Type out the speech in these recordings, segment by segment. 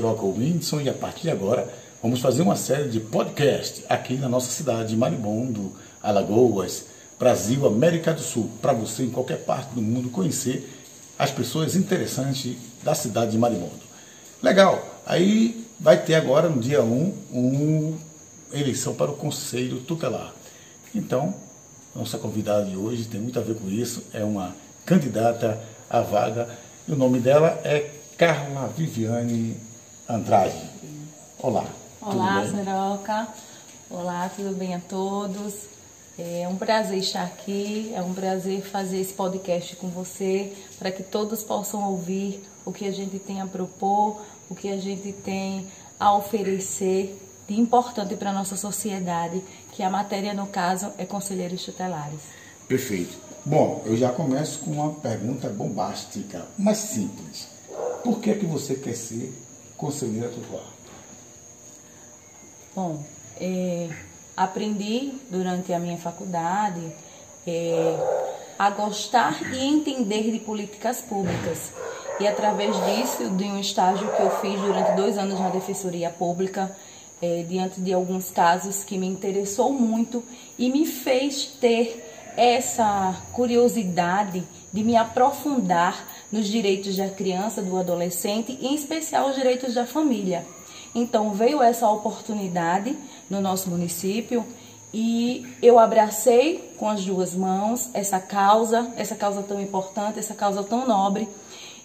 Seroca Whindersson e a partir de agora vamos fazer uma série de podcast aqui na nossa cidade de Maribondo, Alagoas, Brasil, América do Sul, para você em qualquer parte do mundo conhecer as pessoas interessantes da cidade de Maribondo. Legal, aí vai ter agora no dia 1 uma eleição para o Conselho Tutelar. Então, nossa convidada de hoje tem muito a ver com isso, é uma candidata à vaga e o nome dela é Carla Viviane Andrade. Olá. Olá, Seroca. Olá, tudo bem a todos? É um prazer estar aqui, é um prazer fazer esse podcast com você, para que todos possam ouvir o que a gente tem a propor, o que a gente tem a oferecer de importante para a nossa sociedade, que a matéria, no caso, é conselheiros tutelares. Perfeito. Bom, eu já começo com uma pergunta bombástica, mas simples. Por que você quer ser conselheira tutelar? Bom, aprendi durante a minha faculdade a gostar e entender de políticas públicas. E através disso, de um estágio que eu fiz durante 2 anos na Defensoria Pública, diante de alguns casos que me interessou muito e me fez ter essa curiosidade de me aprofundar nos direitos da criança, do adolescente, e em especial os direitos da família. Então veio essa oportunidade no nosso município e eu abracei com as 2 mãos essa causa tão importante, essa causa tão nobre,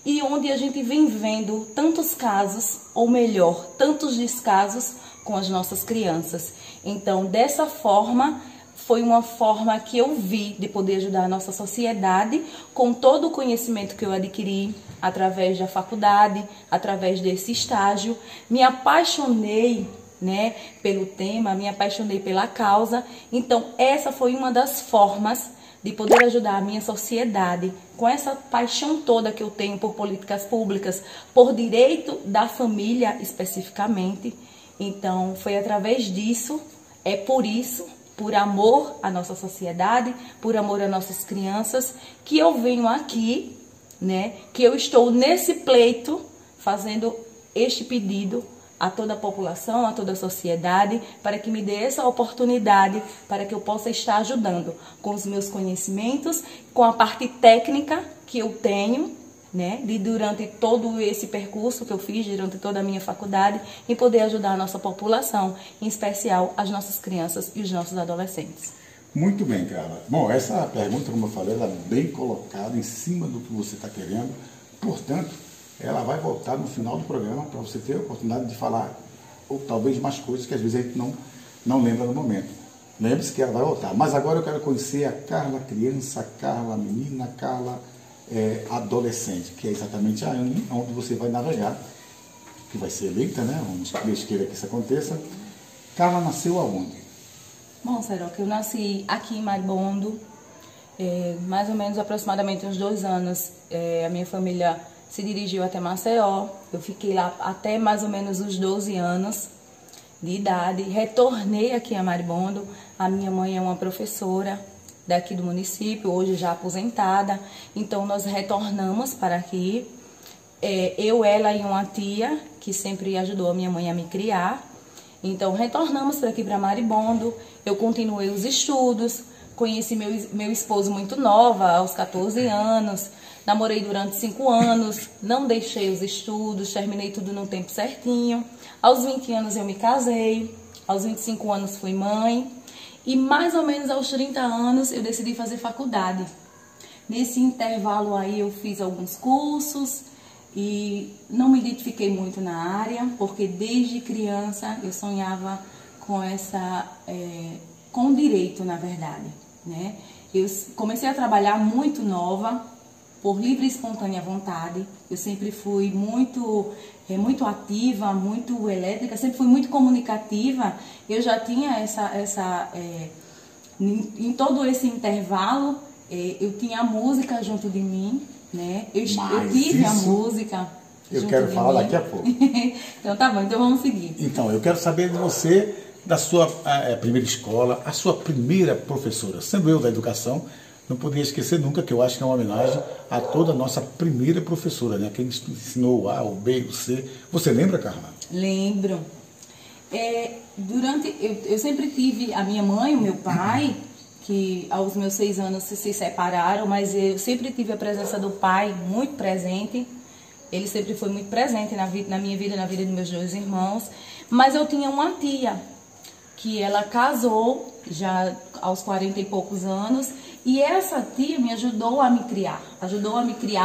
e onde a gente vem vendo tantos casos, ou melhor, tantos descasos com as nossas crianças. Então, dessa forma, foi uma forma que eu vi de poder ajudar a nossa sociedade com todo o conhecimento que eu adquiri através da faculdade, através desse estágio. Me apaixonei, pelo tema, me apaixonei pela causa. Então, essa foi uma das formas de poder ajudar a minha sociedade com essa paixão toda que eu tenho por políticas públicas, por direito da família especificamente. Então, foi através disso, por isso, por amor à nossa sociedade, por amor às nossas crianças, que eu venho aqui, que eu estou nesse pleito fazendo este pedido a toda a população, a toda a sociedade, para que me dê essa oportunidade, para que eu possa estar ajudando com os meus conhecimentos, com a parte técnica que eu tenho, durante todo esse percurso que eu fiz, durante toda a minha faculdade, e poder ajudar a nossa população, em especial as nossas crianças e os nossos adolescentes. Muito bem, Carla. Bom, essa pergunta, como eu falei, ela é bem colocada em cima do que você está querendo, portanto, ela vai voltar no final do programa para você ter a oportunidade de falar, ou talvez mais coisas que às vezes a gente não lembra no momento. Lembre-se que ela vai voltar. Mas agora eu quero conhecer a Carla criança, a Carla menina, a Carla adolescente, que é exatamente a ano onde você vai navegar, que vai ser eleita, Vamos Deus queira que isso aconteça. Carla nasceu aonde? Bom, Seroca, eu nasci aqui em Maribondo, mais ou menos aproximadamente uns 2 anos. A minha família se dirigiu até Maceió, eu fiquei lá até mais ou menos os 12 anos de idade, retornei aqui a Maribondo. A minha mãe é uma professora daqui do município, hoje já aposentada, então nós retornamos para aqui, eu, ela e uma tia, que sempre ajudou a minha mãe a me criar. Então retornamos para aqui para Maribondo, eu continuei os estudos, conheci meu esposo muito nova, aos 14 anos, namorei durante 5 anos, não deixei os estudos, terminei tudo no tempo certinho. Aos 20 anos eu me casei, aos 25 anos fui mãe e mais ou menos aos 30 anos eu decidi fazer faculdade. Nesse intervalo aí eu fiz alguns cursos e não me identifiquei muito na área, porque desde criança eu sonhava com com o direito, na verdade, Eu comecei a trabalhar muito nova, por livre e espontânea vontade. Eu sempre fui muito ativa, muito elétrica, sempre fui muito comunicativa. Eu já tinha em todo esse intervalo, eu tinha a música junto de mim, Eu tive a música. Eu quero falar daqui a pouco. Então tá bom, então vamos seguir. Então, eu quero saber de você, da sua primeira escola, a sua primeira professora. Sendo eu da educação, não poderia esquecer nunca, que eu acho que é uma homenagem a toda a nossa primeira professora, né? Quem ensinou o A, o B, o C. Você lembra, Carla? Lembro. Eu sempre tive a minha mãe, o meu pai, que aos meus 6 anos se separaram, mas eu sempre tive a presença do pai muito presente. Ele sempre foi muito presente na minha vida, na vida dos meus 2 irmãos. Mas eu tinha uma tia, que ela casou já aos 40 e poucos anos, e essa tia me ajudou a me criar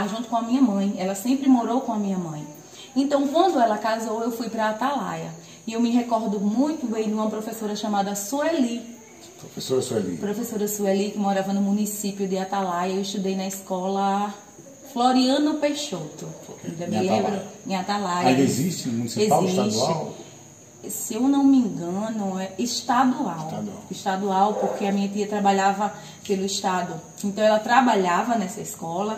junto com a minha mãe. Ela sempre morou com a minha mãe. Então, quando ela casou, eu fui para Atalaia. E eu me recordo muito bem de uma professora chamada Sueli. Professora Sueli. Professora Sueli, que morava no município de Atalaia. Eu estudei na escola Floriano Peixoto. Ainda me lembro, em Atalaia. Ainda existe municipal, estadual? Se eu não me engano, é estadual. Estadual, porque a minha tia trabalhava pelo estado. Então, ela trabalhava nessa escola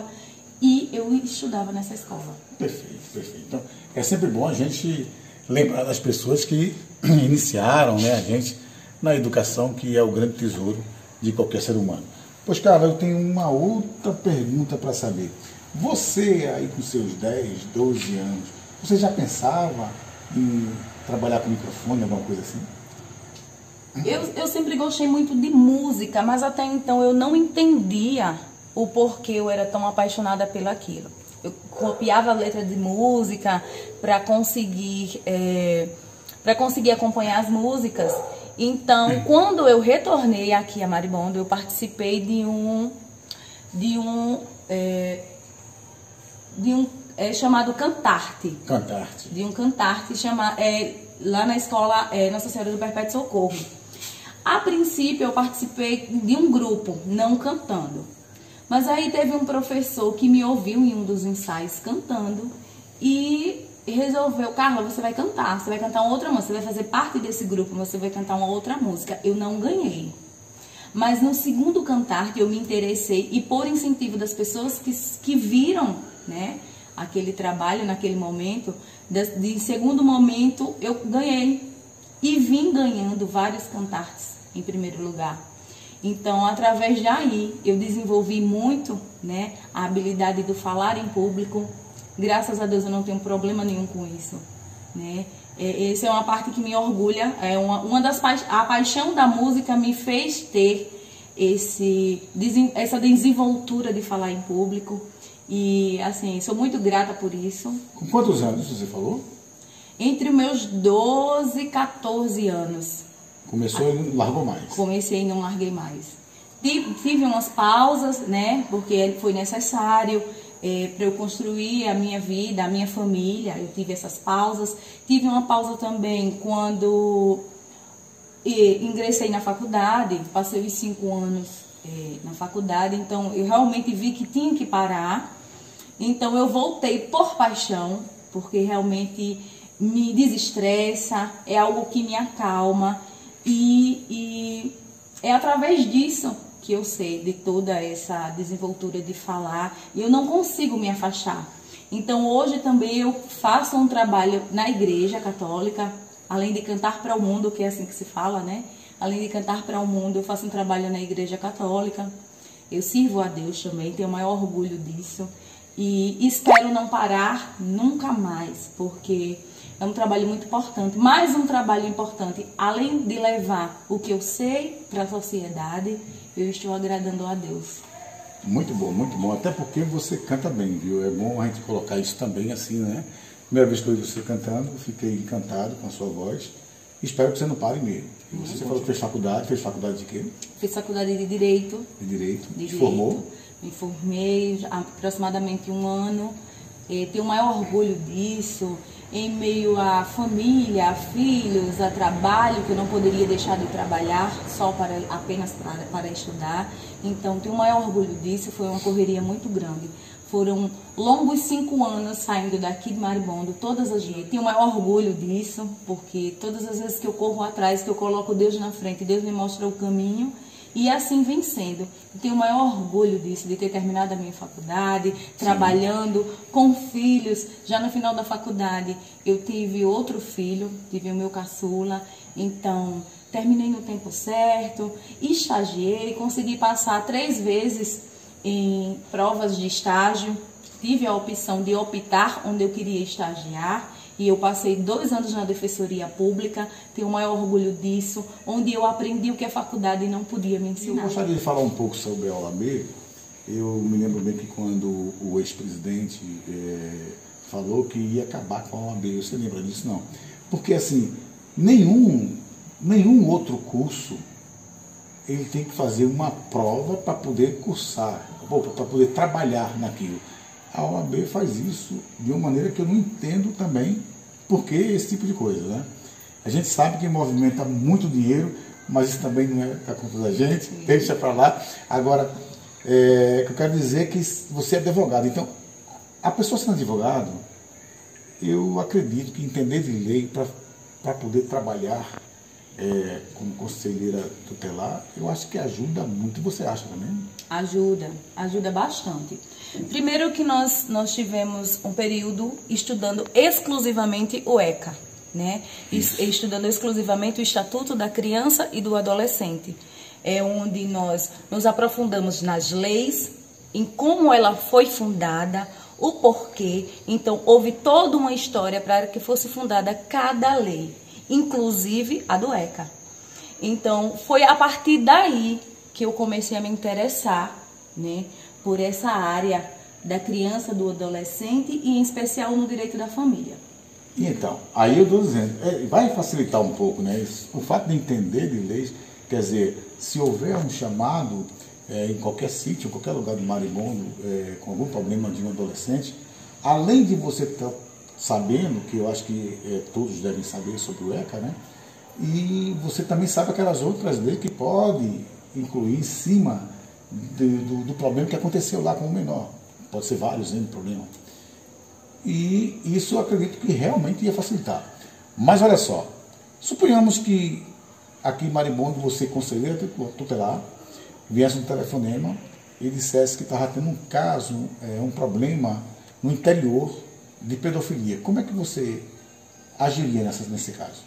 e eu estudava nessa escola. Perfeito, perfeito. Então, é sempre bom a gente lembrar das pessoas que iniciaram, né, a gente na educação, que é o grande tesouro de qualquer ser humano. Pois, cara, eu tenho uma outra pergunta para saber. Você, aí com seus 10, 12 anos, você já pensava em trabalhar com microfone, alguma coisa assim? Eu sempre gostei muito de música, mas até então eu não entendia o porquê eu era tão apaixonada pelaquilo. Eu copiava a letra de música para conseguir acompanhar as músicas. Então, quando eu retornei aqui a Maribondo, eu participei de um chamado Cantarte. Cantarte. De um Cantarte lá na escola Nossa Senhora do Perpétuo Socorro. A princípio, eu participei de um grupo, não cantando. Mas aí teve um professor que me ouviu em um dos ensaios cantando e resolveu: Carla, você vai cantar uma outra música, você vai fazer parte desse grupo, você vai cantar uma outra música. Eu não ganhei. Mas no segundo Cantarte eu me interessei, e por incentivo das pessoas que viram, né, aquele trabalho naquele momento, de segundo momento eu ganhei. E vim ganhando vários Cantartes em primeiro lugar. Então, através daí, eu desenvolvi muito, né, a habilidade do falar em público. Graças a Deus eu não tenho problema nenhum com isso, né? Essa é uma parte que me orgulha. A paixão da música me fez ter essa desenvoltura de falar em público. E, assim, sou muito grata por isso. Com quantos anos você falou? Entre os meus 12 e 14 anos. Começou e não largou mais? Comecei e não larguei mais. Tive umas pausas, né? Porque foi necessário para eu construir a minha vida, a minha família. Eu tive essas pausas. Tive uma pausa também quando ingressei na faculdade. Passei os 5 anos na faculdade. Então, eu realmente vi que tinha que parar. Então, eu voltei por paixão, porque realmente me desestressa, é algo que me acalma. E é através disso que eu sei de toda essa desenvoltura de falar, e eu não consigo me afastar. Então, hoje também eu faço um trabalho na Igreja Católica, além de cantar para o mundo, que é assim que se fala, né? Além de cantar para o mundo, eu faço um trabalho na Igreja Católica. Eu sirvo a Deus também, tenho o maior orgulho disso. E espero não parar nunca mais, porque é um trabalho muito importante. Mais um trabalho importante, além de levar o que eu sei para a sociedade, eu estou agradando a Deus. Muito bom. Até porque você canta bem, viu? É bom a gente colocar isso também assim, né? Primeira vez que eu vi você cantando, eu fiquei encantado com a sua voz. Espero que você não pare mesmo. E você falou que fez faculdade de quê? Fiz faculdade de Direito. De Direito? Se formou? Me formei há aproximadamente 1 ano. Tenho o maior orgulho disso, em meio à família, a filhos, a trabalho, que eu não poderia deixar de trabalhar só apenas para estudar. Então, tenho o maior orgulho disso, foi uma correria muito grande. Foram longos 5 anos saindo daqui de Maribondo, todas as vezes. Tenho o maior orgulho disso, porque todas as vezes que eu corro atrás, que eu coloco Deus na frente, Deus me mostra o caminho, e assim vem sendo. Tenho o maior orgulho disso, de ter terminado a minha faculdade, trabalhando com filhos. Já no final da faculdade, eu tive outro filho, tive o meu caçula. Então, terminei no tempo certo, estagiei, consegui passar 3 vezes em provas de estágio, tive a opção de optar onde eu queria estagiar e eu passei 2 anos na Defensoria Pública, tenho o maior orgulho disso, onde eu aprendi o que a faculdade não podia me ensinar. Eu gostaria de falar um pouco sobre a OAB. Eu me lembro bem que quando o ex-presidente falou que ia acabar com a OAB, você lembra disso? Não. Porque assim, nenhum outro curso ele tem que fazer uma prova para poder cursar, para poder trabalhar naquilo. A OAB faz isso de uma maneira que eu não entendo também por que esse tipo de coisa, né? A gente sabe que movimenta muito dinheiro, mas isso também não é da conta da gente, deixa para lá. Agora, o que eu quero dizer é que você é advogado, então a pessoa sendo advogado, eu acredito que entender de lei para poder trabalhar como conselheira tutelar, eu acho que ajuda muito. Você acha também? Ajuda bastante. Primeiro que nós tivemos um período estudando exclusivamente o ECA, né? Estudando exclusivamente o Estatuto da Criança e do Adolescente. É onde nós nos aprofundamos nas leis, em como ela foi fundada, o porquê. Então, houve toda uma história para que fosse fundada cada lei, inclusive a do ECA. Então, foi a partir daí que eu comecei a me interessar, né, por essa área da criança, do adolescente e, em especial, no direito da família. E então, aí eu estou dizendo, vai facilitar um pouco, né? O fato de entender de leis, quer dizer, se houver um chamado em qualquer sítio, em qualquer lugar do Maribondo, com algum problema de um adolescente, além de você estar sabendo, que eu acho que todos devem saber sobre o ECA, né? E você também sabe aquelas outras leis que pode incluir em cima do problema que aconteceu lá com o menor. Pode ser vários problemas. E isso eu acredito que realmente ia facilitar. Mas olha só, suponhamos que aqui em Maribondo você, conselheiro tutelar, viesse um telefonema e dissesse que estava tendo um caso, um problema no interior de pedofilia. Como é que você agiria nesse caso?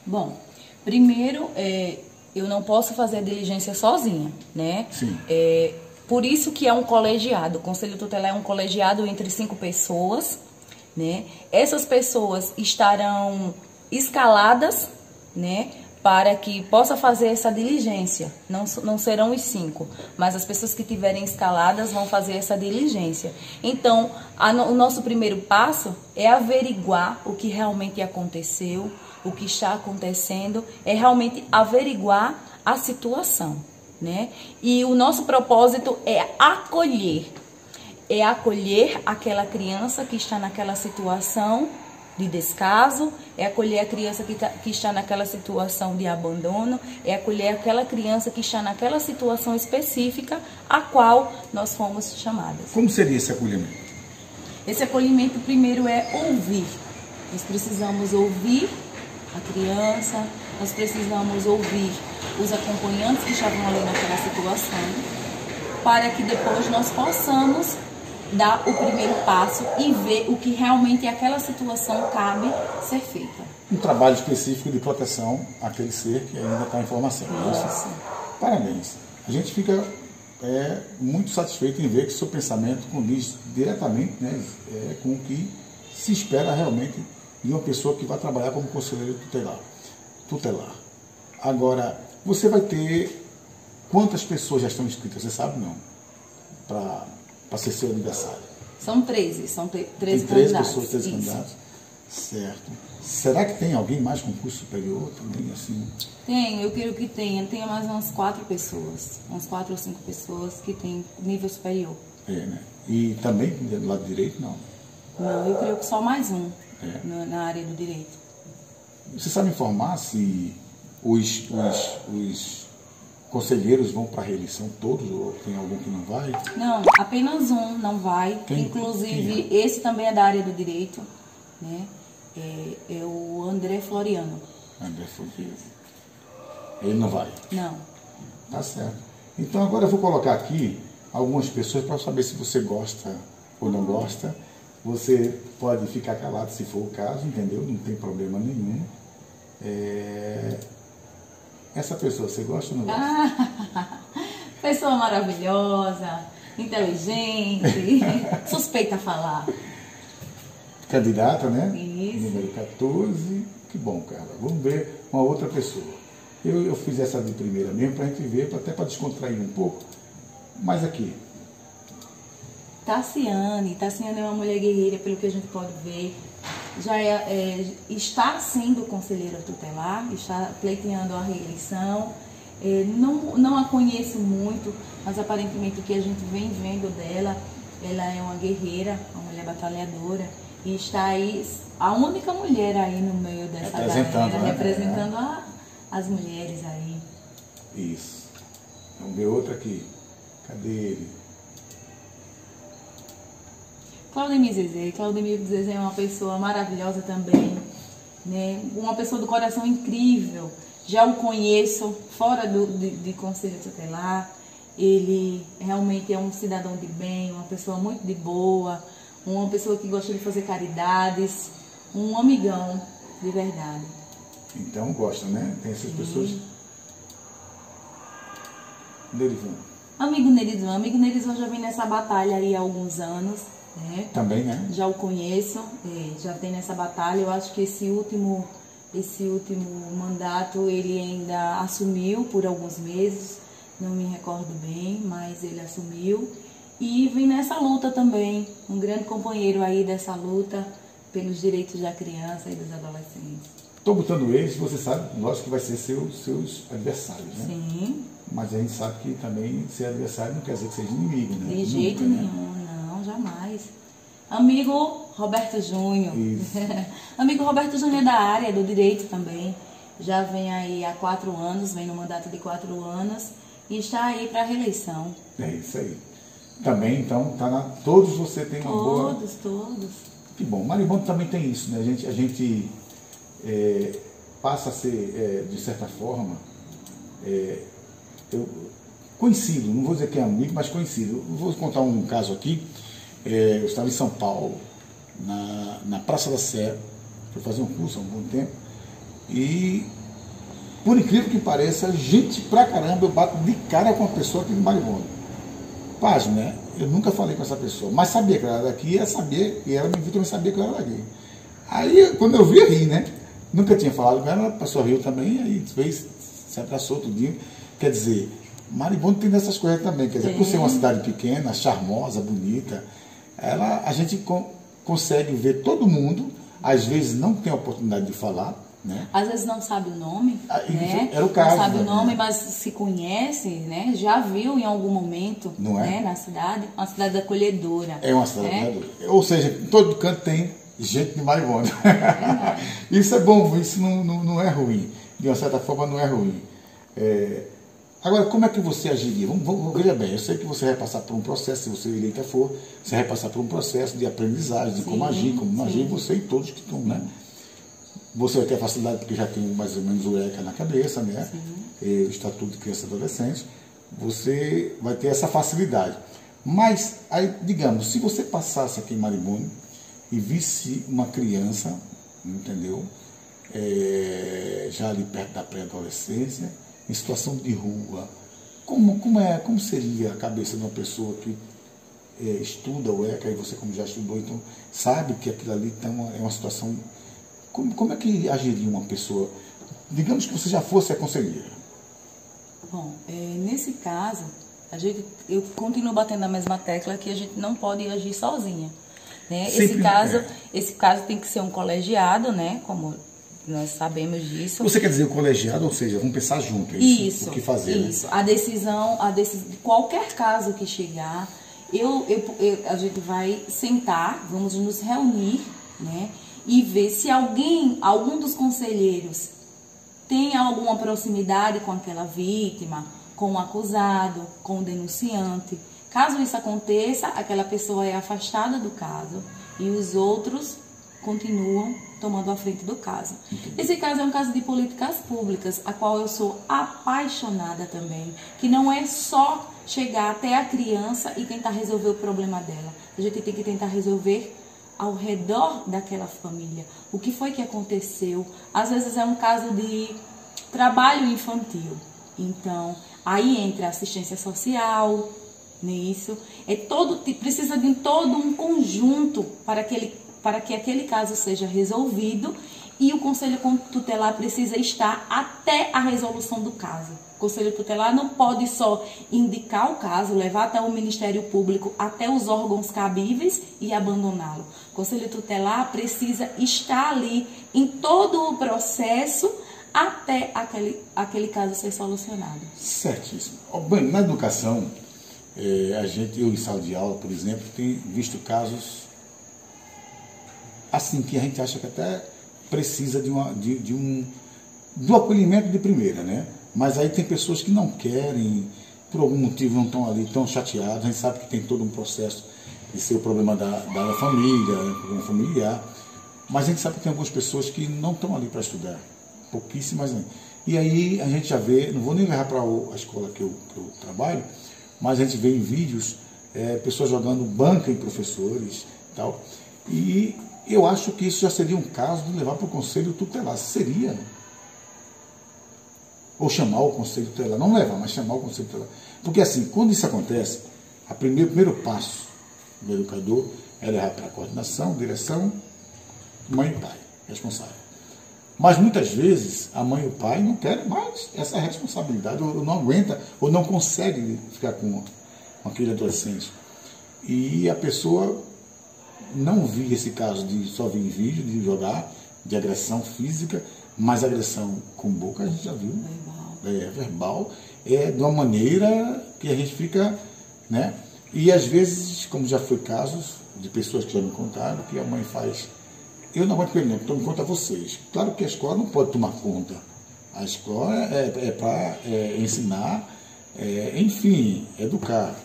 Bom, primeiro, eu não posso fazer a diligência sozinha, né? Sim. Por isso que é um colegiado. O Conselho Tutelar é um colegiado entre 5 pessoas, né? Essas pessoas estarão escaladas, né, para que possa fazer essa diligência. Não serão os 5, mas as pessoas que tiverem escaladas vão fazer essa diligência. Então, o nosso primeiro passo é averiguar o que realmente aconteceu, o que está acontecendo, é realmente averiguar a situação, né? E o nosso propósito é acolher aquela criança que está naquela situação de descaso, é acolher a criança que está naquela situação de abandono, é acolher aquela criança que está naquela situação específica a qual nós fomos chamadas. Como seria esse acolhimento? Esse acolhimento primeiro é ouvir. Nós precisamos ouvir a criança, nós precisamos ouvir os acompanhantes que estavam ali naquela situação, para que depois nós possamos dar o primeiro passo e ver o que realmente aquela situação cabe ser feita. Um trabalho específico de proteção àquele ser que ainda está em formação. Isso. Parabéns. A gente fica muito satisfeito em ver que seu pensamento condiz diretamente, né, com o que se espera realmente de uma pessoa que vai trabalhar como conselheiro tutelar. Agora, você vai ter quantas pessoas já estão inscritas? Você sabe, não? Para ser seu aniversário. São 13 tem 13 candidatos. Pessoas, 13 candidatos. Certo. Será que tem alguém mais com curso superior também, assim? Tem, eu quero que tenha. Tenha mais umas 4 pessoas. Umas 4 ou 5 pessoas que têm nível superior. Né? E também do lado direito, não? Não, eu creio que só mais um na área do direito. Você sabe informar se os conselheiros vão para a reeleição todos ou tem algum que não vai? Não, apenas um não vai. Inclusive, esse também é da área do direito, né? É o André Floriano. André Floriano. Ele não vai? Não. Tá certo. Então agora eu vou colocar aqui algumas pessoas para saber se você gosta ou não gosta. Você pode ficar calado se for o caso, entendeu? Não tem problema nenhum. Essa pessoa, você gosta ou não gosta? Pessoa maravilhosa, inteligente, suspeita a falar. Candidata, né? Isso. Número 14. Que bom, Carla. Vamos ver uma outra pessoa. Eu fiz essa de primeira mesmo para a gente ver, até para descontrair um pouco. Mas aqui. Tassiane é uma mulher guerreira, pelo que a gente pode ver. Já está sendo conselheira tutelar, está pleiteando a reeleição. Não a conheço muito, mas aparentemente o que a gente vem vendo dela, ela é uma guerreira, uma mulher batalhadora, e está aí, a única mulher aí no meio dessa galera, né? representando as mulheres aí. Isso. Vamos ver outra aqui. Cadê ele? Claudemir Zezé é uma pessoa maravilhosa também, né? Uma pessoa do coração incrível. Já o conheço fora de conselho tutelar. Ele realmente é um cidadão de bem, uma pessoa muito de boa, uma pessoa que gosta de fazer caridades, um amigão de verdade. Então gosta, né? Tem essas pessoas. Nerivan. Amigo Nerivan já vem nessa batalha aí há alguns anos, né? Também, né? Já o conheço, já tem nessa batalha. Eu acho que esse último mandato ele ainda assumiu por alguns meses, não me recordo bem, mas ele assumiu. E vem nessa luta também, um grande companheiro aí dessa luta pelos direitos da criança e dos adolescentes. Estou botando eles, você sabe, lógico que vai ser seus adversários, né? Sim. Mas a gente sabe que também ser adversário não quer dizer que seja inimigo, né? De jeito nenhum, não, jamais. Amigo Roberto Júnior. Amigo Roberto Júnior é da área do direito também. Já vem aí há 4 anos, vem no mandato de 4 anos e está aí para a reeleição. É isso aí. Também, então, todos você tem uma boa... Todos. Que bom. Maribondo também tem isso, né? A gente passa a ser, de certa forma, conhecido, não vou dizer que é amigo, mas conhecido. Eu vou contar um caso aqui. Eu estava em São Paulo, na Praça da Sé, fui fazer um curso há um bom tempo, e, por incrível que pareça, gente pra caramba, eu bato de cara com uma pessoa aqui do Maribondo. Pasmo, né? Eu nunca falei com essa pessoa, mas sabia que ela era daqui, e ela me viu também sabia que eu era daqui. Aí, quando eu vi, eu ri, né? Nunca tinha falado com ela, a pessoa riu também, aí fez, se abraçou tudinho. Quer dizer, Maribondo tem dessas coisas também, quer dizer, por ser uma cidade pequena, charmosa, bonita, a gente consegue ver todo mundo, às vezes não tem a oportunidade de falar, né? Às vezes não sabe o nome, né? Era o caso, não sabe né? o nome, mas se conhece, né? Já viu em algum momento, não né? Na cidade, uma cidade acolhedora. É uma cidade acolhedora. Ou seja, em todo canto tem gente de Maribondo. Isso é bom, isso não é ruim. De uma certa forma não é ruim. Agora, como é que você agiria? Veja bem, eu sei que você vai passar por um processo, se você eleita for, você vai passar por um processo de aprendizagem, de como agir, como não agir, você e todos que estão, né? Você vai ter a facilidade, porque já tem mais ou menos o ECA na cabeça, né? O Estatuto de Criança e Adolescente. Você vai ter essa facilidade. Mas, aí, digamos, se você passasse aqui em Maribondo e visse uma criança, entendeu? Já ali perto da pré-adolescência, em situação de rua, como seria a cabeça de uma pessoa que estuda o ECA, e você como já estudou, então sabe que aquilo ali é uma situação... Como é que agiria uma pessoa? Digamos que você já fosse a conselheira. Bom, nesse caso, eu continuo batendo na mesma tecla que a gente não pode agir sozinha. Né? Esse caso tem que ser um colegiado, né? Como nós sabemos disso. Você quer dizer o colegiado, ou seja, vamos pensar junto, isso, o que fazer. Isso, né? a decisão, qualquer caso que chegar, a gente vai sentar, vamos nos reunir, né? E ver se algum dos conselheiros tem alguma proximidade com aquela vítima, com o acusado, com o denunciante. Caso isso aconteça, aquela pessoa é afastada do caso e os outros continuam tomando a frente do caso. Esse caso é um caso de políticas públicas, a qual eu sou apaixonada também, que não é só chegar até a criança e tentar resolver o problema dela. A gente tem que tentar resolver ao redor daquela família. O que foi que aconteceu? Às vezes é um caso de trabalho infantil. Então, aí entra assistência social, nisso. Precisa de todo um conjunto para que aquele caso seja resolvido, e o Conselho Tutelar precisa estar até a resolução do caso. O Conselho Tutelar não pode só indicar o caso, levar até o Ministério Público, até os órgãos cabíveis e abandoná-lo. O Conselho Tutelar precisa estar ali em todo o processo até aquele caso ser solucionado. Certíssimo. Bem, na educação, eu em sala de aula, por exemplo, tenho visto casos assim que a gente acha que até precisa de um acolhimento de primeira, né? Mas aí tem pessoas que não querem, por algum motivo não estão ali, estão chateados. A gente sabe que tem todo um processo de ser o problema da família, né? Problema familiar. Mas a gente sabe que tem algumas pessoas que não estão ali para estudar, pouquíssimas, né? E aí a gente já vê, não vou nem levar para a escola que eu trabalho, mas a gente vê em vídeos pessoas jogando banca em professores e tal. E eu acho que isso já seria um caso de levar para o Conselho Tutelar. Seria, né? Ou chamar o Conselho Tutelar. Não levar, mas chamar o Conselho Tutelar. Porque assim, quando isso acontece, o primeiro passo do educador é levar para a coordenação, direção, mãe e pai, responsável. Mas muitas vezes a mãe e o pai não querem mais essa responsabilidade, ou não aguenta, ou não consegue ficar com aquele adolescente. E a pessoa não via esse caso de só vir em vídeo, de jogar, de agressão física, mas agressão com boca a gente já viu. Verbal. De uma maneira que a gente fica, né? E às vezes, como já foi casos de pessoas que já me contaram, que a mãe faz: eu não aguento com ele não, tomo conta a vocês. Claro que a escola não pode tomar conta. A escola é para ensinar, enfim, educar,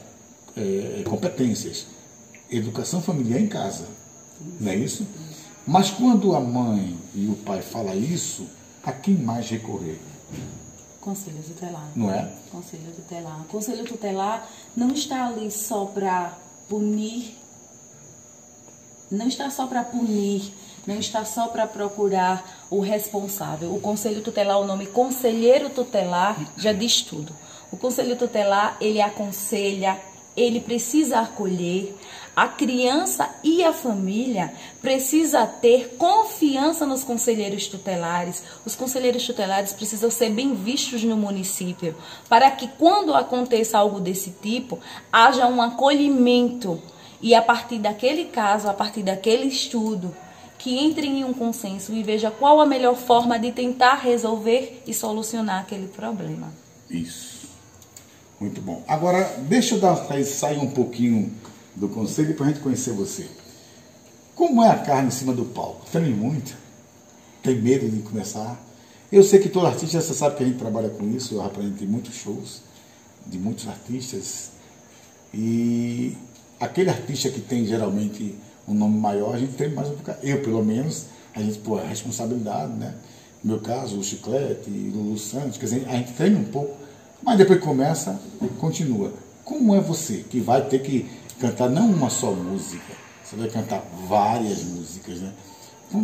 competências. Educação familiar em casa, não é isso? Mas quando a mãe e o pai falam isso, a quem mais recorrer? Conselho Tutelar. Não é? Conselho Tutelar. O Conselho Tutelar não está ali só para punir, não está só para punir, não está só para procurar o responsável. O Conselho Tutelar, o nome Conselheiro Tutelar já diz tudo. O Conselho Tutelar, ele aconselha, ele precisa acolher. A criança e a família precisa ter confiança nos conselheiros tutelares. Os conselheiros tutelares precisam ser bem vistos no município, para que quando aconteça algo desse tipo, haja um acolhimento. E a partir daquele caso, a partir daquele estudo, que entrem em um consenso e veja qual a melhor forma de tentar resolver e solucionar aquele problema. Isso. Muito bom. Agora, deixa eu sair um pouquinho do conselho para a gente conhecer você. Como é a carne em cima do palco? Treme muito? Tem medo de começar? Eu sei que todo artista, você sabe que a gente trabalha com isso, eu aprendi muitos shows de muitos artistas, e aquele artista que tem geralmente um nome maior, a gente tem mais um bocado. Eu, pelo menos, a gente, pô, a responsabilidade, né? No meu caso, o Chiclete, o Lulu Santos, quer dizer, a gente treina um pouco, mas depois que começa, continua. Como é você que vai ter que cantar não uma só música, você vai cantar várias músicas, né?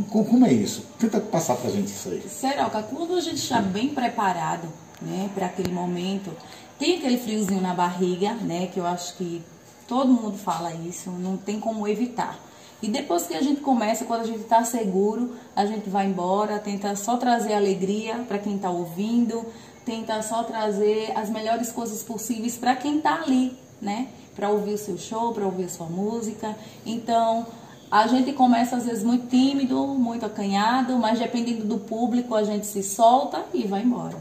Como é isso? Tenta passar pra gente isso aí. Seroca, quando a gente está bem preparado, né, para aquele momento, tem aquele friozinho na barriga, né, que eu acho que todo mundo fala isso, não tem como evitar. E depois que a gente começa, quando a gente está seguro, a gente vai embora, tenta só trazer alegria para quem está ouvindo, tenta só trazer as melhores coisas possíveis para quem está ali, né? Para ouvir o seu show, para ouvir a sua música. Então, a gente começa às vezes muito tímido, muito acanhado, mas dependendo do público, a gente se solta e vai embora.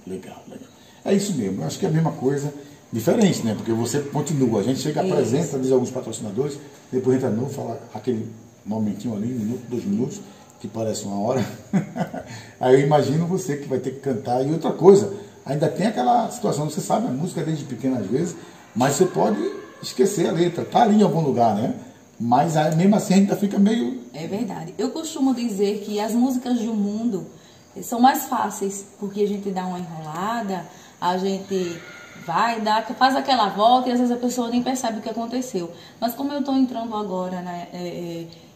Legal, legal. É isso mesmo, eu acho que é a mesma coisa, diferente, né? Porque você continua, a gente chega, apresenta, diz alguns patrocinadores, depois entra novo, fala aquele momentinho ali, 1 minuto, 2 minutos, que parece uma hora. Aí eu imagino você que vai ter que cantar. E outra coisa, ainda tem aquela situação, você sabe, a música desde pequena às vezes, mas você pode esquecer a letra, tá ali em algum lugar, né? Mas aí, mesmo assim ainda fica meio... É verdade. Eu costumo dizer que as músicas do mundo são mais fáceis, porque a gente dá uma enrolada, a gente faz aquela volta e às vezes a pessoa nem percebe o que aconteceu. Mas como eu estou entrando agora, né,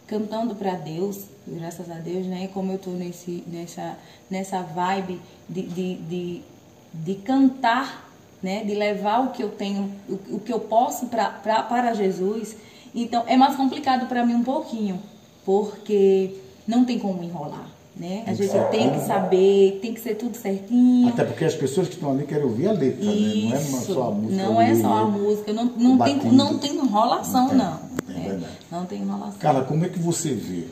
cantando para Deus, graças a Deus, né? Como eu estou nessa vibe de cantar, né? De levar o que eu tenho, o que eu posso para Jesus. Então, é mais complicado para mim um pouquinho, porque não tem como enrolar, né? A gente tem que saber, tem que ser tudo certinho. Até porque as pessoas que estão ali querem ouvir a letra, isso, né? Não é só a música. Não é só a música, não tem enrolação, não. É verdade. Não tem enrolação. Carla, como é que você vê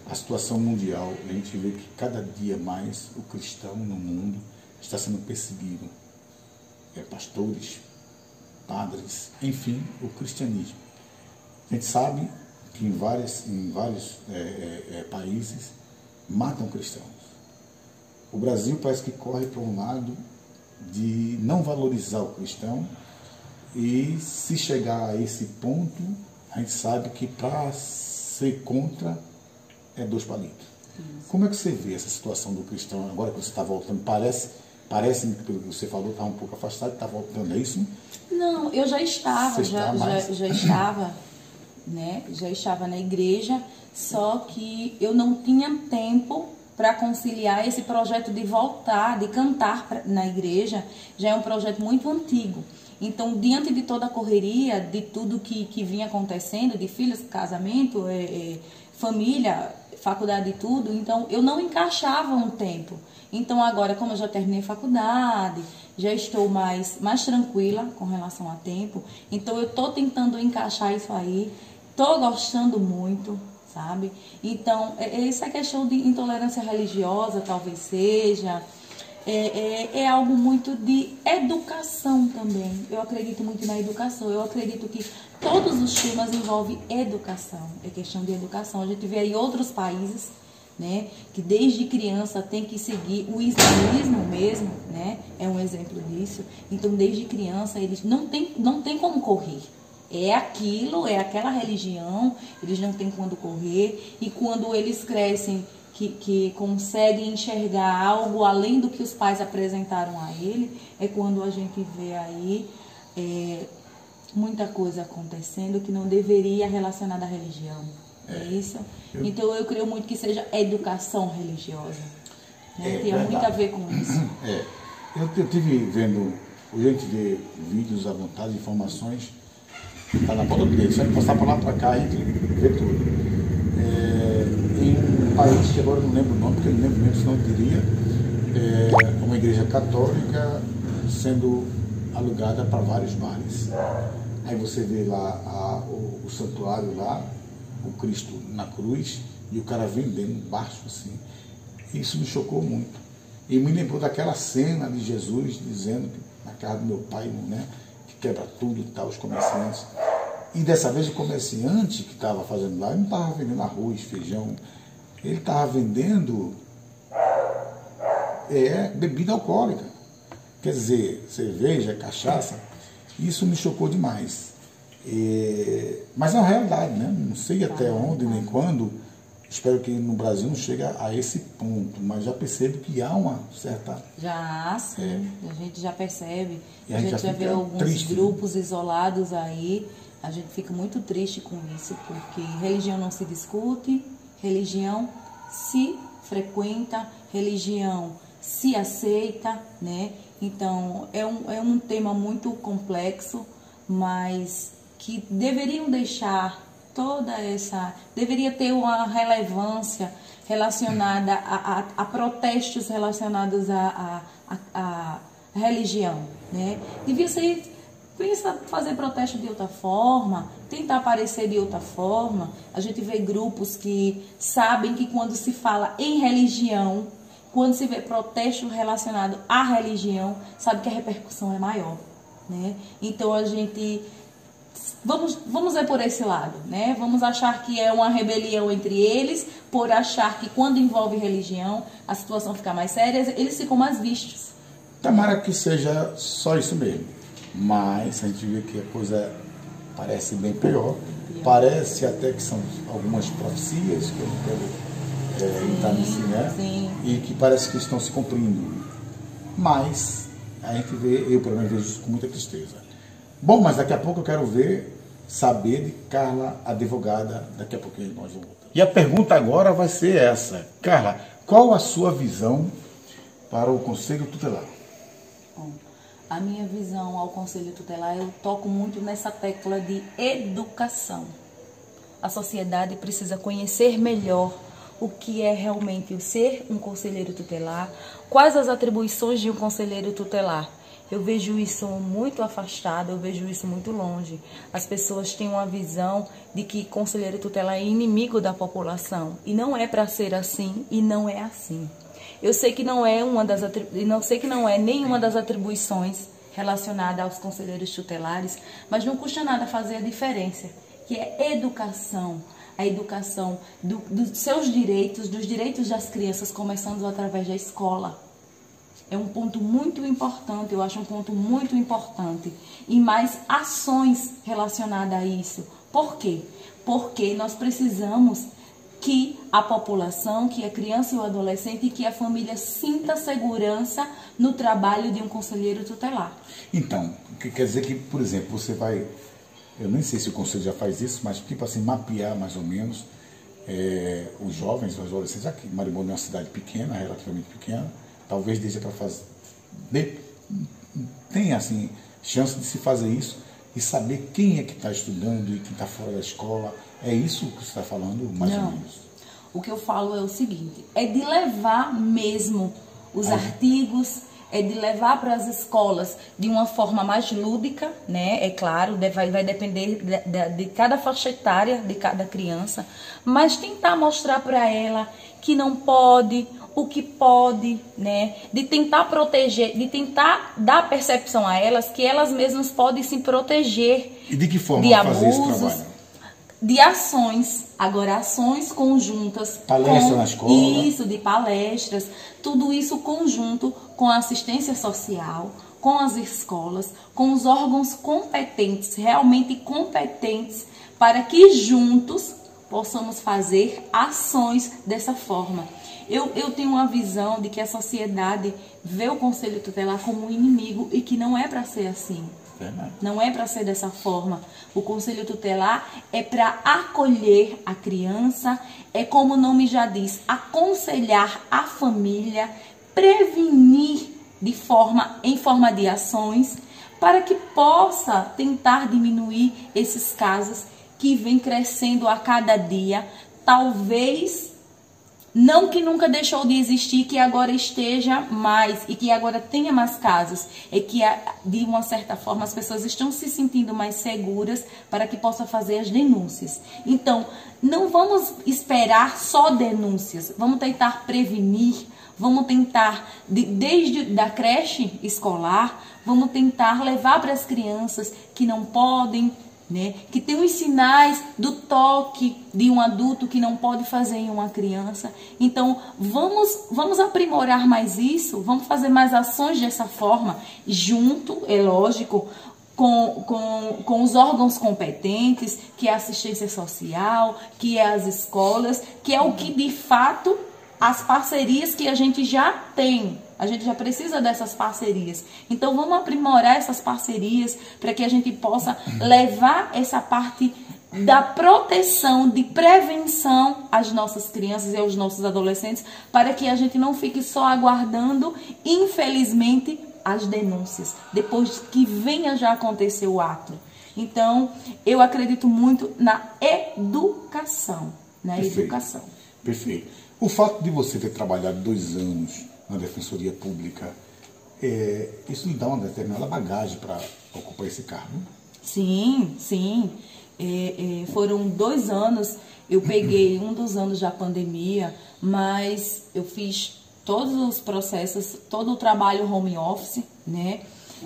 a situação mundial? A gente vê que cada dia mais o cristão no mundo está sendo perseguido. Pastores, padres, enfim, o cristianismo. A gente sabe que em vários países matam cristãos. O Brasil parece que corre para um lado de não valorizar o cristão, e se chegar a esse ponto, a gente sabe que para ser contra é 2 palitos. Isso. Como é que você vê essa situação do cristão agora que você está voltando? Parece-me que pelo que você falou, estava um pouco afastado, está voltando, é isso? Não, eu já estava, já estava, né? Já estava na igreja, só que eu não tinha tempo para conciliar esse projeto de voltar, de cantar na igreja. Já é um projeto muito antigo. Então, diante de toda a correria, de tudo que vinha acontecendo, de filhos, casamento, família, faculdade e tudo, então eu não encaixava um tempo. Então agora, como eu já terminei a faculdade, já estou mais tranquila com relação a tempo, então eu estou tentando encaixar isso aí, estou gostando muito, sabe? Então, essa questão de intolerância religiosa talvez seja... É algo muito de educação também. Eu acredito muito na educação. Eu acredito que todos os temas envolvem educação. É questão de educação. A gente vê aí outros países, né, que desde criança tem que seguir o islamismo mesmo, né? É um exemplo disso. Então, desde criança, eles não tem como correr. É aquilo, é aquela religião, eles não têm quando correr. E quando eles crescem, que conseguem enxergar algo além do que os pais apresentaram a ele, é quando a gente vê aí muita coisa acontecendo que não deveria relacionada à religião. É isso? Então eu creio muito que seja educação religiosa. Né? Tem muito a ver com isso. Eu estive vendo, hoje a gente vê vídeos à vontade, informações, está na ponta do dedo, só passar para lá para cá e vê tudo. Em um país que agora eu não lembro o nome, porque eu não lembro mesmo, senão eu diria, uma igreja católica sendo alugada para vários bares. Aí você vê lá o santuário lá, o Cristo na cruz, e o cara vendendo baixo assim. Isso me chocou muito. E me lembrou daquela cena de Jesus dizendo que na casa do meu pai, né, que quebra tudo e tal, os comerciantes. E dessa vez o comerciante que estava fazendo lá, ele não estava vendendo arroz, feijão, ele estava vendendo bebida alcoólica. Quer dizer, cerveja, cachaça. Isso me chocou demais. Mas é uma realidade, né? Não sei até onde nem quando. Espero que no Brasil não chegue a esse ponto, mas já percebo que há uma certa... Já, sim. A gente já percebe. E a gente já vê alguns triste, grupos, né, isolados aí. A gente fica muito triste com isso, porque religião não se discute, religião se frequenta, religião se aceita, né? Então, é um tema muito complexo, mas que deveriam deixar deveria ter uma relevância relacionada a protestos relacionados à religião, né? Devia ser... Pensa fazer protesto de outra forma, tentar aparecer de outra forma. A gente vê grupos que sabem que quando se fala em religião, quando se vê protesto relacionado à religião, sabe que a repercussão é maior, né? Então a gente... Vamos ver por esse lado, né? Vamos achar que é uma rebelião entre eles, por achar que quando envolve religião, a situação fica mais séria, eles ficam mais vistos. Tomara que seja só isso mesmo. Mas a gente vê que a coisa parece bem pior. Parece até que são algumas profecias, que eu não quero entrar nisso, né? Sim. E que parece que estão se cumprindo. Mas a gente vê, eu pelo menos vejo isso com muita tristeza. Bom, mas daqui a pouco eu quero ver saber de Carla, advogada. Daqui a pouquinho nós vamos voltar. E a pergunta agora vai ser essa. Carla, qual a sua visão para o Conselho Tutelar? Bom, a minha visão ao Conselho Tutelar, eu toco muito nessa tecla de educação. A sociedade precisa conhecer melhor o que é realmente o ser um conselheiro tutelar, quais as atribuições de um conselheiro tutelar. Eu vejo isso muito afastado, eu vejo isso muito longe. As pessoas têm uma visão de que conselheiro tutelar é inimigo da população. E não é para ser assim, e não é assim. Eu sei que não é nenhuma das atribuições relacionada aos conselheiros tutelares, mas não custa nada fazer a diferença, que é educação. A educação dos seus direitos, dos direitos das crianças, começando através da escola. É um ponto muito importante, eu acho um ponto muito importante. E mais ações relacionadas a isso. Por quê? Porque nós precisamos que a população, que a criança e o adolescente e que a família sinta segurança no trabalho de um conselheiro tutelar. Então, o que quer dizer que, por exemplo, você vai, eu nem sei se o conselho já faz isso, mas tipo assim, mapear mais ou menos os jovens, os adolescentes, aqui Marimbondo é uma cidade pequena, relativamente pequena, talvez deixe para fazer, tem assim, chance de se fazer isso e saber quem é que está estudando e quem está fora da escola. É isso que você está falando, mais ou menos? O que eu falo é o seguinte, é de levar mesmo os artigos, é de levar para as escolas de uma forma mais lúdica, né? É claro, vai depender de cada faixa etária, de cada criança, mas tentar mostrar para ela que não pode, o que pode, né? De tentar proteger, de tentar dar percepção a elas que elas mesmas podem se proteger. E de que forma de fazer abusos, esse trabalho? De ações, agora ações conjuntas. Palestra na escola. Isso, de palestras, tudo isso conjunto com a assistência social, com as escolas, com os órgãos competentes, realmente competentes, para que juntos possamos fazer ações dessa forma. Eu tenho uma visão de que a sociedade vê o Conselho Tutelar como um inimigo e que não é para ser assim. Não é para ser dessa forma. O Conselho Tutelar é para acolher a criança, é como o nome já diz, aconselhar a família, prevenir em forma de ações, para que possa tentar diminuir esses casos que vêm crescendo a cada dia, talvez não que nunca deixou de existir, que agora esteja mais e que agora tenha mais casos. É que, de uma certa forma, as pessoas estão se sentindo mais seguras para que possa fazer as denúncias. Então, não vamos esperar só denúncias. Vamos tentar prevenir, vamos tentar, desde da creche escolar, vamos tentar levar para as crianças que não podem, né, que tem os sinais do toque de um adulto que não pode fazer em uma criança. Então, vamos aprimorar mais isso, vamos fazer mais ações dessa forma, junto, é lógico, com os órgãos competentes, que é a assistência social, que é as escolas, que é o que de fato as parcerias que a gente já tem. A gente já precisa dessas parcerias. Então, vamos aprimorar essas parcerias para que a gente possa levar essa parte da proteção, de prevenção às nossas crianças e aos nossos adolescentes, para que a gente não fique só aguardando, infelizmente, as denúncias, depois que venha já acontecer o ato. Então, eu acredito muito na educação. Na educação. Perfeito. O fato de você ter trabalhado 2 anos na Defensoria Pública, isso lhe dá uma determinada bagagem para ocupar esse cargo? Sim, sim. Foram 2 anos, eu peguei um dos anos da pandemia, mas eu fiz todos os processos, todo o trabalho home office, né?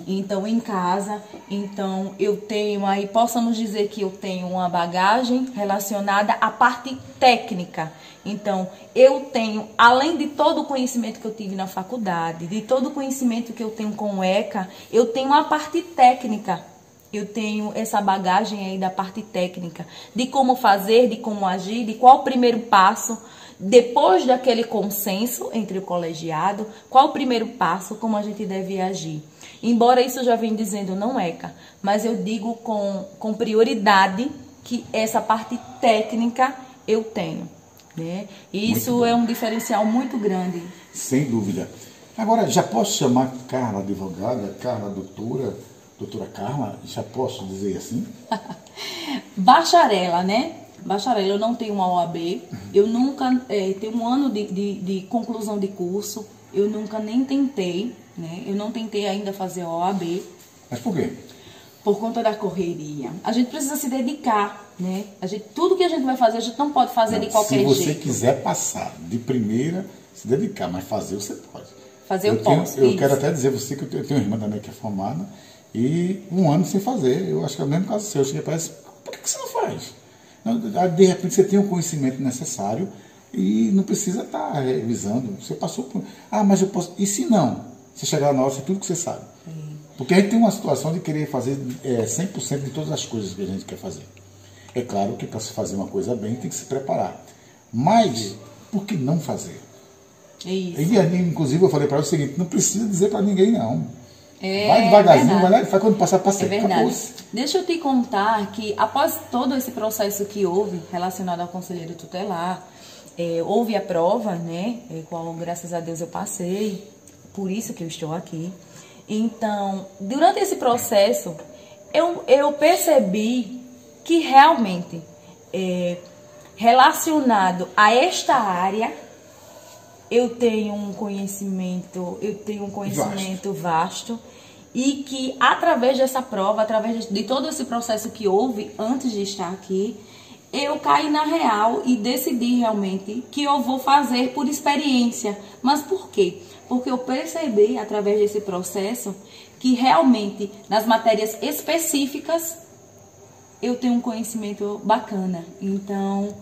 Então, em casa, então eu tenho aí, possamos dizer que eu tenho uma bagagem relacionada à parte técnica. Então, eu tenho, além de todo o conhecimento que eu tive na faculdade, de todo o conhecimento que eu tenho com o ECA, eu tenho a parte técnica. Eu tenho essa bagagem aí da parte técnica, de como fazer, de como agir, de qual o primeiro passo, depois daquele consenso entre o colegiado, qual o primeiro passo, como a gente deve agir. Embora isso eu já venha dizendo, não ECA, mas eu digo com prioridade que essa parte técnica eu tenho, né? E isso é um diferencial muito grande. Sem dúvida. Agora, já posso chamar Carla advogada, Carla doutora Carla? Já posso dizer assim? Bacharela, né? Bacharela, eu não tenho uma OAB, eu nunca tenho um ano de conclusão de curso, eu nunca nem tentei, né? Eu não tentei ainda fazer a OAB. Mas por quê? Por conta da correria. A gente precisa se dedicar, né? Tudo que a gente vai fazer, a gente não pode fazer de qualquer jeito. Se você quiser passar de primeira, se dedicar, mas fazer você pode. Fazer eu posso. Eu quero até dizer a você que eu tenho uma irmã também que é formada e um ano sem fazer. Eu acho que é o mesmo caso seu. Eu cheguei para ela e disse, por que você não faz? De repente você tem o conhecimento necessário e não precisa estar revisando. Você passou por... mas eu posso... E se não? Você chegar na hora, você tudo que você sabe. Porque a gente tem uma situação de querer fazer 100% de todas as coisas que a gente quer fazer. É claro que para se fazer uma coisa bem, tem que se preparar. Mas, por que não fazer? É isso. E, inclusive, eu falei para ela o seguinte, não precisa dizer para ninguém, não. Vai devagarzinho, vai lá e faz quando passar, passa. É verdade. Deixa eu te contar que, após todo esse processo que houve relacionado ao conselheiro tutelar, houve a prova, né, qual, graças a Deus, eu passei, por isso que eu estou aqui. Então, durante esse processo, eu percebi que realmente, relacionado a esta área, eu tenho um conhecimento vasto e que através dessa prova, através de todo esse processo que houve antes de estar aqui, eu caí na real e decidi realmente que eu vou fazer por experiência. Mas por quê? Porque eu percebi através desse processo que realmente nas matérias específicas eu tenho um conhecimento bacana. Então,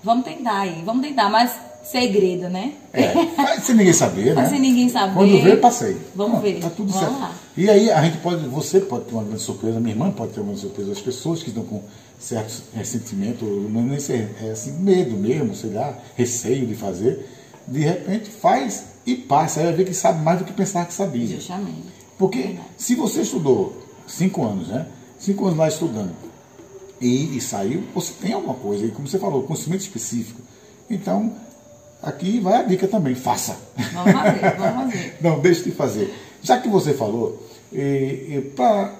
vamos tentar aí, mas segredo, né? Faz sem ninguém saber, né? Faz sem ninguém saber. Quando ver, passei. Vamos ver. Tá tudo Vamos certo. lá. E aí você pode ter uma grande surpresa, minha irmã pode ter uma grande surpresa, as pessoas que estão com certo ressentimento, não nem ser assim, medo mesmo, sei lá, receio de fazer, de repente faz e passa, aí vai ver que sabe mais do que pensar que sabia. Justamente. Porque se você estudou 5 anos, né? 5 anos lá estudando e saiu, você tem alguma coisa, e como você falou, conhecimento específico. Então, aqui vai a dica também, faça. Vamos fazer. Não, deixe de fazer. Já que você falou, para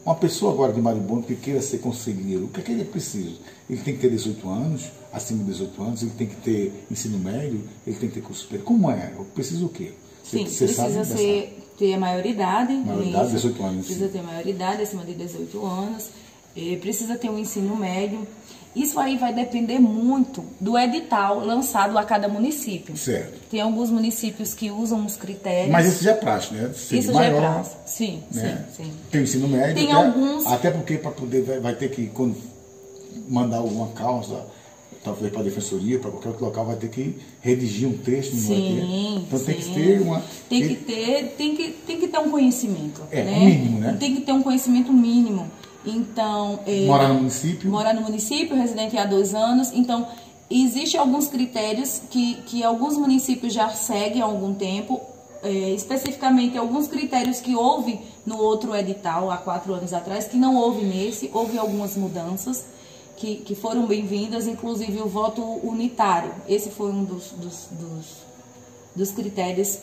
uma pessoa agora de Maribondo que queira ser conselheiro, o que é que ele precisa? Ele tem que ter 18 anos, acima de 18 anos, ele tem que ter ensino médio, ele tem que ter curso superior. Como é? Precisa o quê? Sim, precisa ter a maioridade. Maioridade, 18 anos. Precisa ter maioridade, acima de 18 anos. Precisa ter um ensino médio. Isso aí vai depender muito do edital lançado a cada município. Certo. Tem alguns municípios que usam os critérios. Mas isso já é praxe, né? Isso já é praxe, sim, né? sim. Tem ensino médio. Tem alguns... Até porque para poder, vai ter que, quando mandar alguma causa, talvez para a defensoria, para qualquer outro local, vai ter que redigir um texto. Então tem que ter uma... Tem que ter um conhecimento. Né? Um mínimo, né? Tem que ter um conhecimento mínimo. Então, morar no município? Morar no município, residente há 2 anos. Então, existem alguns critérios que alguns municípios já seguem há algum tempo, especificamente alguns critérios que houve no outro edital, há 4 anos atrás, que não houve nesse, houve algumas mudanças que foram bem-vindas, inclusive o voto unitário. Esse foi um dos critérios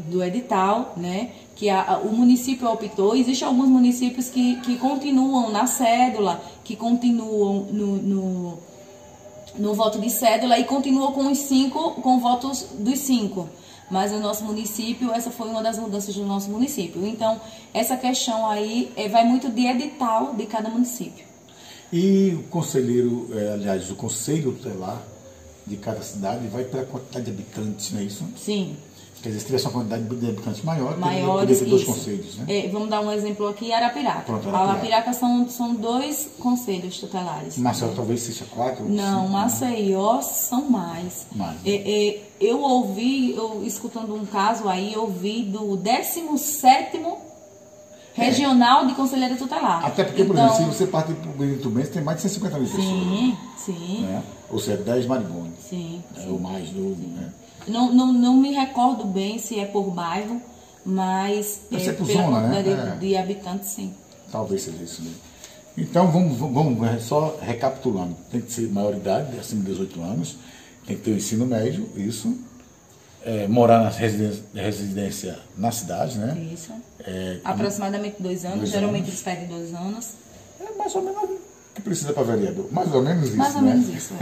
do edital, né, que o município optou. Existem alguns municípios que continuam na cédula, que continuam no voto de cédula e continuam com votos dos 5. Mas no nosso município, essa foi uma das mudanças do nosso município. Então, essa questão aí vai muito de edital de cada município. E o conselheiro, aliás, o conselho tutelar de cada cidade vai pela quantidade de habitantes, não é isso? Sim. Quer dizer, se tivesse uma quantidade de habitantes maior, maiores, teria 2 conselhos, né? Vamos dar um exemplo aqui, Arapiraca. Pronto, Arapiraca são 2 conselhos tutelares. Maceió talvez seja 4? Não, Maceió são mais. Eu escutando um caso aí, eu ouvi do 17º regional de conselheira tutelar. Até porque, por exemplo, se você partir para o Benito Mendes, tem mais de 150 mil pessoas. Sim, sim. Né? Ou seja, 10 maribones. Sim. Ou mais, né? Não me recordo bem se é por bairro, mas deve ser por pela zona, quantidade né? de habitantes, sim. Talvez seja isso mesmo. Então, vamos só recapitulando. Tem que ser maioridade, acima de 18 anos, tem que ter o ensino médio, isso. Morar na residência na cidade, né? Isso. Aproximadamente 2 anos, geralmente eles pedem 2 anos. É mais ou menos o que precisa para vereador. Mais ou menos isso, mais ou né? menos isso,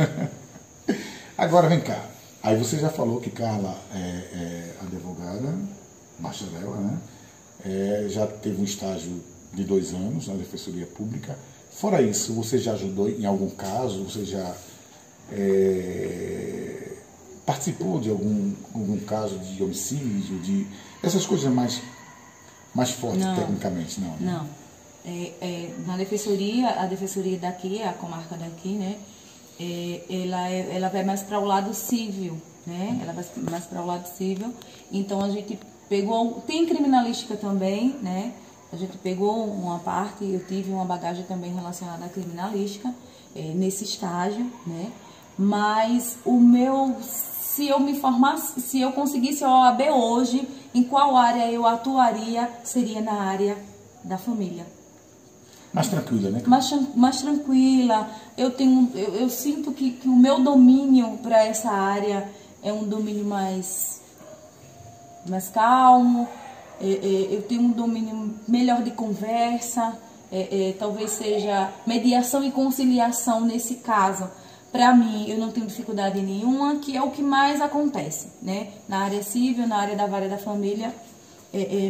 Agora, vem cá. Aí você já falou que Carla é advogada, bacharel, né? Já teve um estágio de 2 anos na Defensoria Pública. Fora isso, você já ajudou em algum caso? Você já participou de algum caso de homicídio, de essas coisas mais fortes tecnicamente? Não. Não. Na defensoria, a defensoria daqui, a comarca daqui, né? Ela vai mais para o lado civil, né? Ela vai mais para o lado civil. Então a gente pegou, tem criminalística também, né? A gente pegou uma parte, eu tive uma bagagem também relacionada à criminalística nesse estágio, né? Mas se eu me formasse, se eu conseguisse a OAB hoje, em qual área eu atuaria, seria na área da família. Mais tranquila, né? Mais tranquila. Eu sinto que o meu domínio para essa área é um domínio mais calmo. Eu tenho um domínio melhor de conversa. Talvez seja mediação e conciliação nesse caso. Para mim, eu não tenho dificuldade nenhuma, que é o que mais acontece, né? Na área civil, na área da vara da família,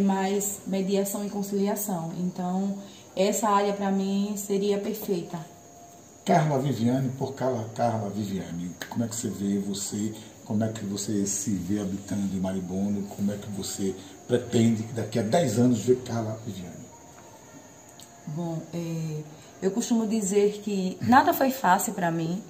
mais mediação e conciliação. Então, essa área para mim seria perfeita. Carla Viviane, por Carla Viviane, como é que você vê você, como é que você se vê habitando em Maribondo, como é que você pretende que daqui a 10 anos ver Carla Viviane? Bom, eu costumo dizer que nada foi fácil para mim.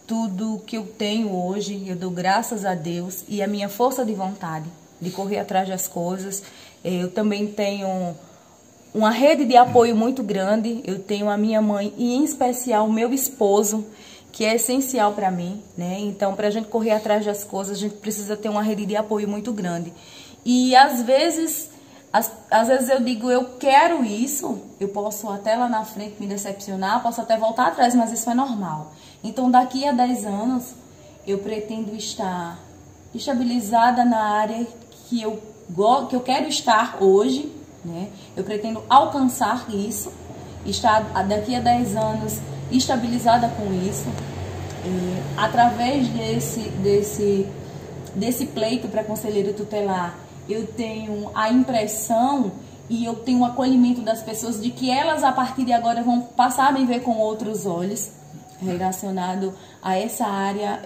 Tudo que eu tenho hoje, eu dou graças a Deus e a minha força de vontade de correr atrás das coisas. Eu também tenho uma rede de apoio muito grande. Eu tenho a minha mãe e, em especial, o meu esposo, que é essencial para mim, né? Então, para a gente correr atrás das coisas, a gente precisa ter uma rede de apoio muito grande. E, às vezes eu digo, eu quero isso, eu posso até lá na frente me decepcionar, posso até voltar atrás, mas isso é normal. Então, daqui a 10 anos, eu pretendo estar estabilizada na área que eu quero estar hoje, né? Eu pretendo alcançar isso, estar daqui a 10 anos estabilizada com isso, através desse pleito para conselheiro tutelar. Eu tenho a impressão e eu tenho o acolhimento das pessoas de que elas, a partir de agora, vão passar a me ver com outros olhos, relacionado a essa área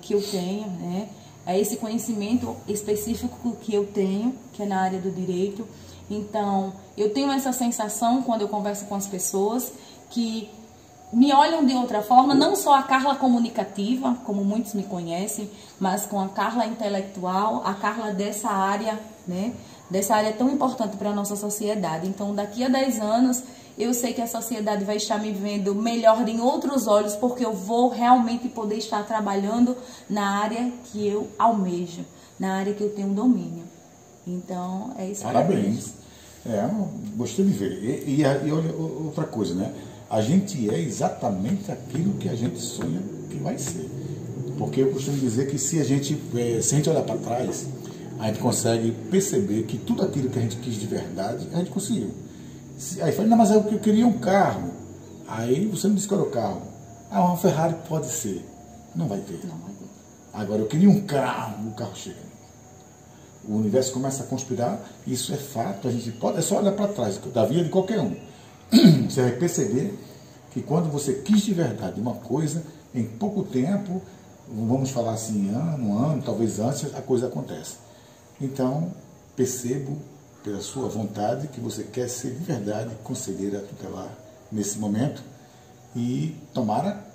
que eu tenho, né? A esse conhecimento específico que eu tenho, que é na área do direito. Então, eu tenho essa sensação quando eu converso com as pessoas que me olham de outra forma, não só a Carla comunicativa, como muitos me conhecem, mas com a Carla intelectual, a Carla dessa área, né? Dessa área tão importante para a nossa sociedade. Então, daqui a 10 anos, eu sei que a sociedade vai estar me vendo melhor em outros olhos, porque eu vou realmente poder estar trabalhando na área que eu almejo, na área que eu tenho domínio. Então, é isso. Parabéns. Gostei de ver. E olha, outra coisa, né? A gente é exatamente aquilo que a gente sonha que vai ser. Porque eu costumo dizer que se a gente olhar para trás, a gente consegue perceber que tudo aquilo que a gente quis de verdade, a gente conseguiu. Aí fala, não, mas eu queria um carro. Aí você não disse que era o carro. Uma Ferrari pode ser. Não vai ter. Não vai ter. Agora, eu queria um carro, o carro chega. O universo começa a conspirar, isso é fato, a gente pode, é só olhar para trás, da vida de qualquer um. Você vai perceber que quando você quis de verdade uma coisa, em pouco tempo, vamos falar assim, um ano, talvez antes, a coisa acontece. Então, percebo pela sua vontade que você quer ser de verdade conselheira tutelar nesse momento e tomara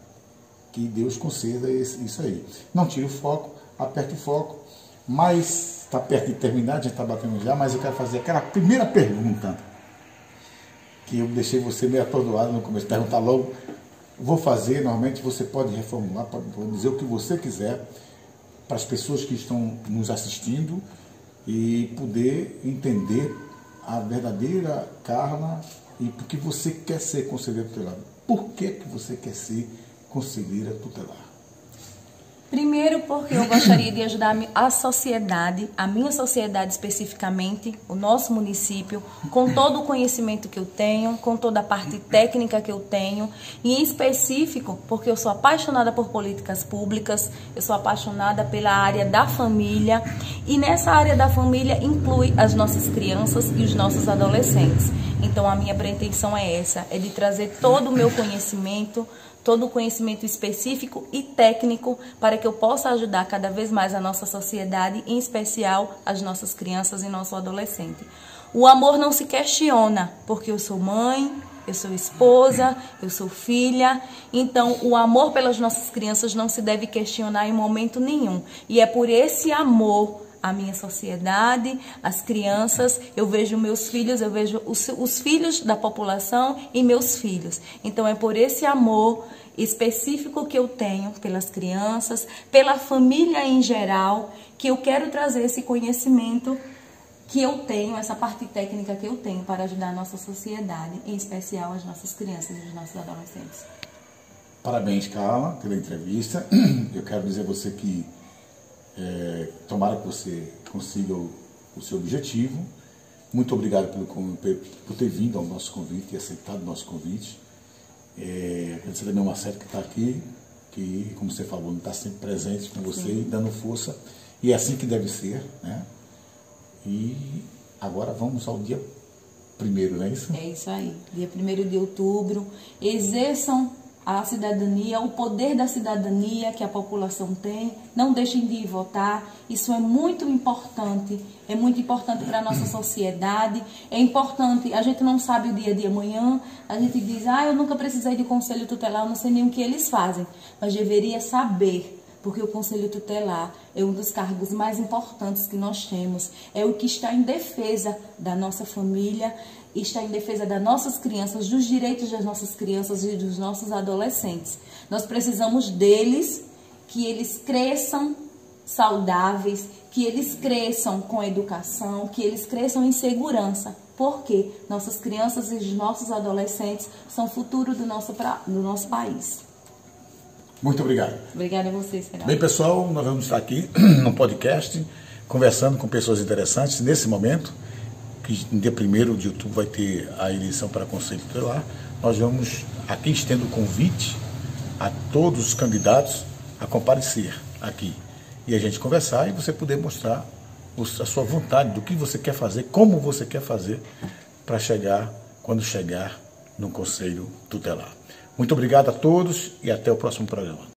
que Deus conceda isso aí. Não tire o foco, aperte o foco, mas está perto de terminar, a gente está batendo já, mas eu quero fazer aquela primeira pergunta. que eu deixei você meio atordoado no começo, perguntar logo. Vou fazer, normalmente você pode reformular, pode dizer o que você quiser para as pessoas que estão nos assistindo e poder entender a verdadeira Carla e por que você quer ser conselheira tutelar. Por que você quer ser conselheira tutelar? Primeiro, porque eu gostaria de ajudar a sociedade, a minha sociedade especificamente, o nosso município, com todo o conhecimento que eu tenho, com toda a parte técnica que eu tenho, e em específico, porque eu sou apaixonada por políticas públicas, eu sou apaixonada pela área da família, e nessa área da família inclui as nossas crianças e os nossos adolescentes. Então a minha pretensão é essa, é de trazer todo o meu conhecimento, todo o conhecimento específico e técnico para que eu possa ajudar cada vez mais a nossa sociedade, em especial as nossas crianças e nosso adolescente. O amor não se questiona, porque eu sou mãe, eu sou esposa, eu sou filha, então o amor pelas nossas crianças não se deve questionar em momento nenhum. E é por esse amor a minha sociedade, as crianças, eu vejo meus filhos, eu vejo os filhos da população e meus filhos. Então é por esse amor específico que eu tenho pelas crianças, pela família em geral, que eu quero trazer esse conhecimento que eu tenho, essa parte técnica que eu tenho para ajudar a nossa sociedade, em especial as nossas crianças e os nossos adolescentes. Parabéns, Carla, pela entrevista. Eu quero dizer a você que tomara que você consiga o seu objetivo. Muito obrigado por ter vindo ao nosso convite e aceitado o nosso convite. Agradecer também ao Marcelo que está aqui, que, como você falou, está sempre presente com você e dando força. E é assim que deve ser, né? E agora vamos ao dia 1º, não é isso? É isso aí, dia 1º de outubro. Exerçam a cidadania, o poder da cidadania que a população tem, não deixem de ir votar, isso é muito importante para a nossa sociedade, é importante, a gente não sabe o dia de amanhã, a gente diz, eu nunca precisei de conselho tutelar, eu não sei nem o que eles fazem, mas deveria saber, porque o Conselho Tutelar é um dos cargos mais importantes que nós temos, é o que está em defesa da nossa família, está em defesa das nossas crianças, dos direitos das nossas crianças e dos nossos adolescentes. Nós precisamos deles, que eles cresçam saudáveis, que eles cresçam com educação, que eles cresçam em segurança, porque nossas crianças e os nossos adolescentes são o futuro do nosso país. Muito obrigado. Obrigada a vocês, Fernando. Bem, pessoal, nós vamos estar aqui no podcast, conversando com pessoas interessantes nesse momento, que no dia 1º de outubro vai ter a eleição para Conselho Tutelar. Nós vamos aqui estendo o convite a todos os candidatos a comparecer aqui e a gente conversar e você poder mostrar a sua vontade do que você quer fazer, como você quer fazer para chegar, quando chegar no Conselho Tutelar. Muito obrigado a todos e até o próximo programa.